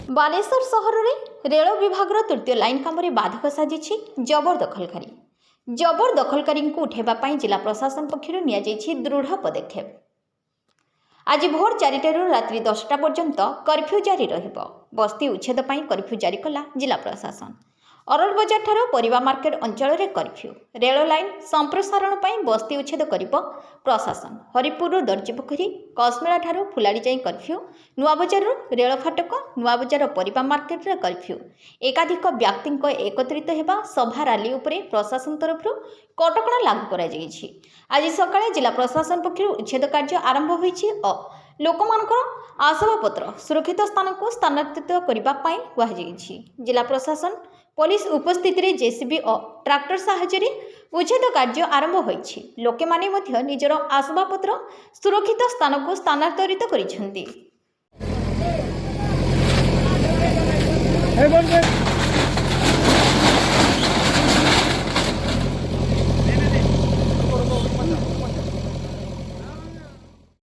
बालेश्वर सहर में रेल विभाग तृतीय लाइन काम बाधक साजिश जबरदखलकारी। जबरदखलकारी उठाइवाई जिला प्रशासन पक्षर दृढ़ पदक्षेप। आज भोर 4 रात्रि 10टा पर्यंत कर्फ्यू जारी रहिबो। बस्ती उच्छेद पर कर्फ्यू जारी कला जिला प्रशासन। अरोल बजार ठारो परिवा मार्केट अंचल रे कर्फ्यू। रेल लाइन संप्रसारण पर बस्ती उच्छेद करिबो प्रशासन। हरिपुर दर्जीपोखरी कसमेला ठारो फुलाड़ी जाई कर्फ्यू। नुआबजार रेल फाटक नुआबजार परिवा मार्केट रे कर्फ्यू। एकाधिक व्यक्ति एकत्रित हेबा सभा रैली उपरे प्रशासन तरफ कटकणा लागू करा जायछि। आज सकाळे जिला प्रशासन पक्षर उच्छेद कार्य आरंभ होईछि और लोकमानकर आसबाबपत्र सुरक्षित स्थान को स्थानांतरित करबा पई कहा जायछि। जिला प्रशासन पुलिस उपस्थिति रे जेसीबी और ट्रैक्टर साहाय्य उच्छेद कार्य आरंभ होईछि। लोके माने मध्य निजर आसबाबपत्र सुरक्षित स्थान को स्थानांतरित करिसेंती।